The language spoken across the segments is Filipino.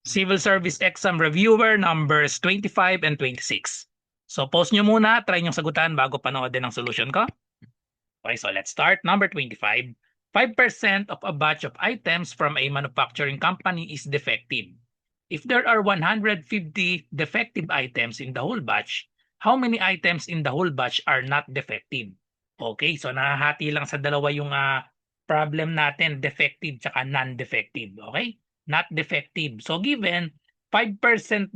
Civil Service Exam Reviewer numbers 25 and 26. So pause nyo muna, try nyo sagutan bago panoodin ang solution ko. Okay, so let's start. Number 25. 5% of a batch of items from a manufacturing company is defective. If there are 150 defective items in the whole batch, how many items in the whole batch are not defective? Okay, so nahahati lang sa dalawa yung problem natin, defective tsaka non-defective. Okay? Not defective. So given 5%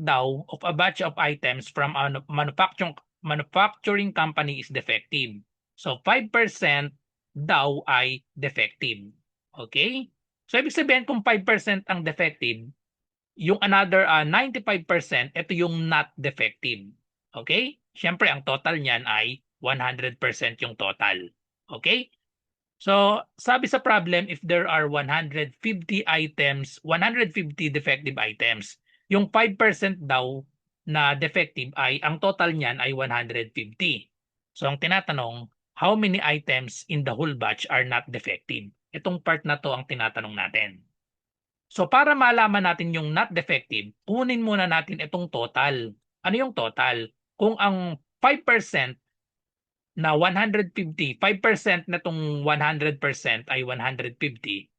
daw of a batch of items from a manufacturing company is defective. So 5% daw ay defective. Okay? So ibig sabihin kung 5% ang defective, yung another 95%, ito yung not defective. Okay? Siyempre, ang total niyan ay 100% yung total. Okay? So, sabi sa problem, if there are 150 items, 150 defective items, yung 5% daw na defective ay, ang total niyan ay 150. So, ang tinatanong, how many items in the whole batch are not defective? Itong part na to ang tinatanong natin. So, para malaman natin yung not defective, kunin muna natin itong total. Ano yung total? Kung ang 5% na 150, 5% na itong 100% ay 150,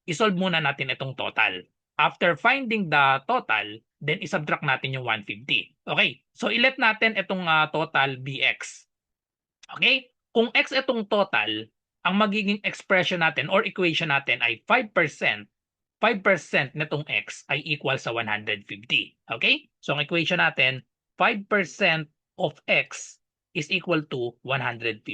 isolve muna natin itong total. After finding the total, then isubtract natin yung 150. Okay, so ilet natin itong total bx. Okay, kung x itong total, ang magiging expression natin or equation natin ay 5%. 5% nitong x ay equal sa 150. Okay, so ang equation natin, 5% of x is equal to 150.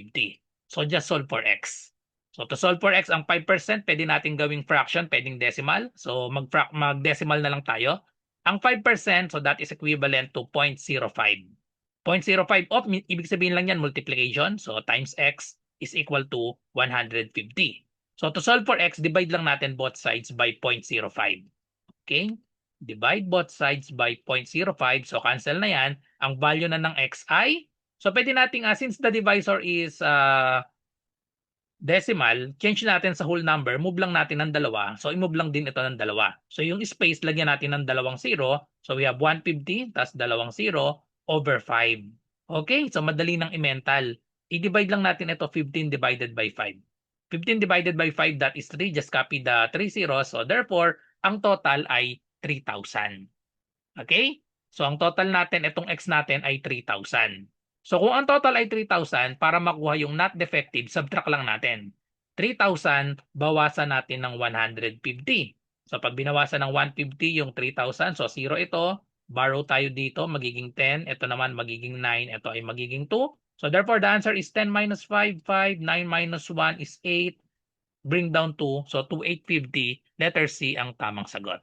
So just solve for x. So to solve for x, ang 5% pwede natin gawing fraction, pwedeng decimal. So mag-decimal na lang tayo. Ang 5%, so that is equivalent to 0.05. 0.05 of, ibig sabihin lang yan, multiplication. So times x is equal to 150. So to solve for x, divide lang natin both sides by 0.05. Okay? Divide both sides by 0.05. So cancel na yan. Ang value na ng x ay, so pwede nating, since the divisor is decimal, change natin sa whole number, move lang natin ng dalawa. So i-move lang din ito ng dalawa. So yung space, lagyan natin ng dalawang 0. So we have 150 tas dalawang 0 over 5. Okay? So madali ng i-mental. I-divide lang natin ito 15 divided by 5. 15 divided by 5, that is 3. Just copy the 3 zeros. So therefore, ang total ay 3,000. Okay? So ang total natin, itong x natin ay 3,000. So kung ang total ay 3,000, para makuha yung not defective, subtract lang natin. 3,000, bawasan natin ng 150. So pag binawasan ng 150 yung 3,000, so 0 ito, borrow tayo dito, magiging 10. Ito naman magiging 9. Ito ay magiging 2. So therefore, the answer is 10 minus 5, 5. 9 minus 1 is 8. Bring down 2. So 2,850. Letter C ang tamang sagot.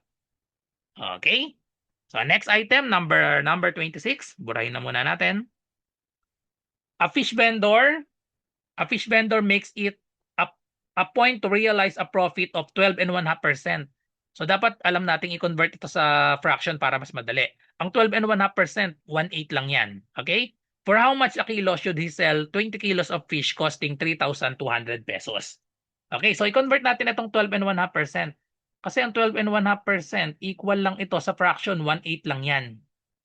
Okay? So next item, number 26. Burahin na muna natin. A fish vendor makes it a point to realize a profit of 12.5%. So dapat alam nating i-convert ito sa fraction para mas madali. Ang 12.5%, 1/8 lang yan. Okay? For how much a kilo should he sell 20 kilos of fish costing 3,200 pesos? Okay, so i-convert natin itong 12.5%. Kasi ang 12.5% equal lang ito sa fraction, 1/8 lang yan.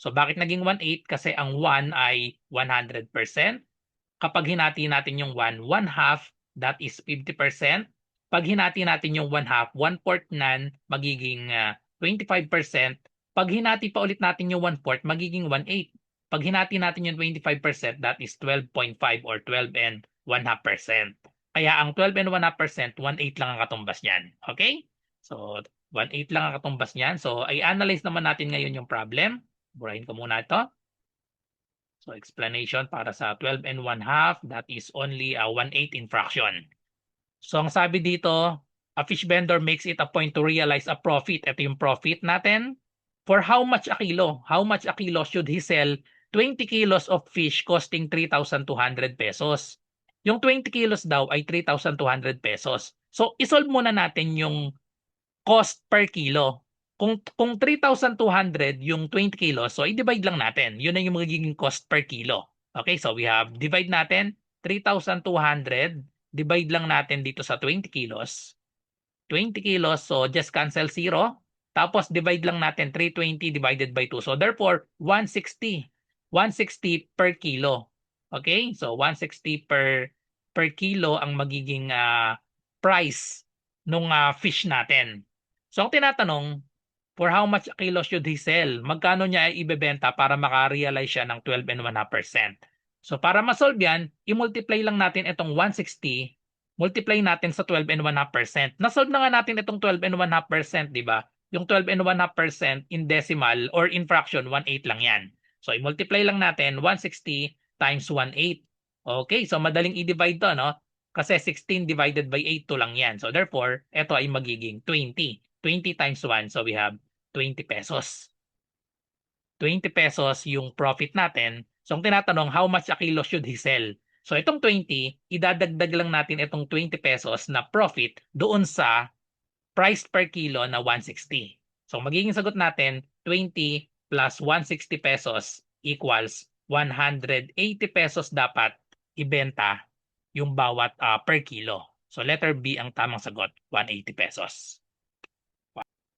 So bakit naging 1/8? Kasi ang 1 ay 100%. Kapag hinati natin yung 1, 1/2, that is 50%. Pag hinati natin yung 1/2, 1/4 nan, magiging 25%. Pag hinati pa ulit natin yung 1/4, magiging 1/8. Pag hinati natin yung 25%, that is 12.5 or 12.5%. Kaya ang 12.5%, 1/8 lang ang katumbas niyan. Okay? So, 1/8 lang ang katumbas niyan. So, i-analyze naman natin ngayon yung problem. Burahin ko muna ito. So explanation para sa 12.5, that is only 1/8 in fraction. So ang sabi dito, a fish vendor makes it a point to realize a profit. Ito yung profit natin. For how much a kilo? How much a kilo should he sell 20 kilos of fish costing 3,200 pesos? Yung 20 kilos daw ay 3,200 pesos. So isolve muna natin yung cost per kilo. Kung 3,200 yung 20 kilos, so i-divide lang natin. Yun na yung magiging cost per kilo. Okay, so we have, divide natin, 3,200, divide lang natin dito sa 20 kilos. 20 kilos, so just cancel 0. Tapos divide lang natin 320 divided by 2. So therefore, 160. 160 per kilo. Okay? So 160 per kilo ang magiging price nung fish natin. So ang tinatanong, for how much a kilo should he sell? Magkano niya ay ibebenta para maka-realize siya ng 12.5%? So para ma-solve yan, i-multiply lang natin itong 160, multiply natin sa 12.5%. Na-solve na nga natin itong 12.5%, di ba? Yung 12.5% in decimal or in fraction, 1/8 lang yan. So i-multiply lang natin 160 times 1/8. Okay, so madaling i-divide to, no? Kasi 16 divided by 8, 2 lang yan. So therefore, ito ay magiging 20. 20 times 1, so we have 20 pesos. 20 pesos yung profit natin. So ang tinatanong, how much a kilo should he sell? So itong 20, idadagdag lang natin itong 20 pesos na profit doon sa price per kilo na 160. So magiging sagot natin, 20 plus 160 pesos equals 180 pesos dapat ibenta yung bawat per kilo. So letter B ang tamang sagot, 180 pesos.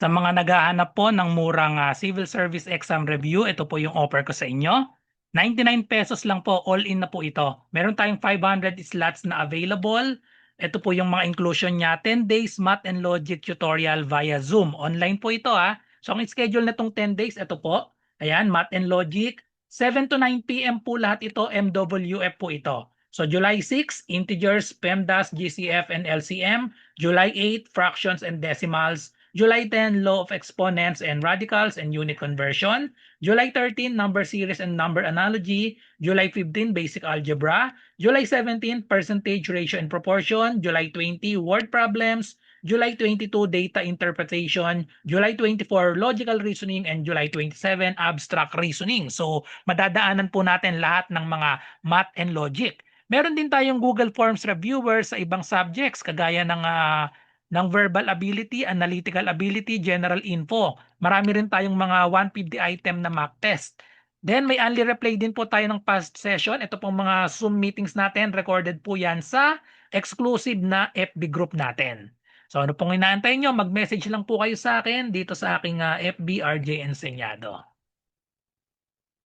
Sa mga naghahanap po ng murang civil service exam review, ito po yung offer ko sa inyo. 99 pesos lang po, all in na po ito. Meron tayong 500 slots na available. Ito po yung mga inclusion niya. 10 days math and logic tutorial via Zoom. Online po ito ha. So ang schedule na itong 10 days, ito po. Ayan, math and logic. 7 to 9 p.m. po lahat ito, MWF po ito. So July 6, integers, PEMDAS, GCF, and LCM. July 8, fractions and decimals. July 10, law of exponents and radicals and unit conversion. July 13, number series and number analogy. July 15, basic algebra. July 17, percentage, ratio, and proportion. July 20, word problems. July 22, data interpretation. July 24, logical reasoning. And July 27, abstract reasoning. So, madadaanan po natin lahat ng mga math and logic. Meron din tayong Google Forms reviewer sa ibang subjects kagaya ng verbal ability, analytical ability, general info. Marami rin tayong mga 150 item na mock test. Then may only replay din po tayo ng past session. Ito pong mga Zoom meetings natin, recorded po yan sa exclusive na FB group natin. So ano pong inaantay nyo, mag-message lang po kayo sa akin dito sa aking FB RJ Enseñado.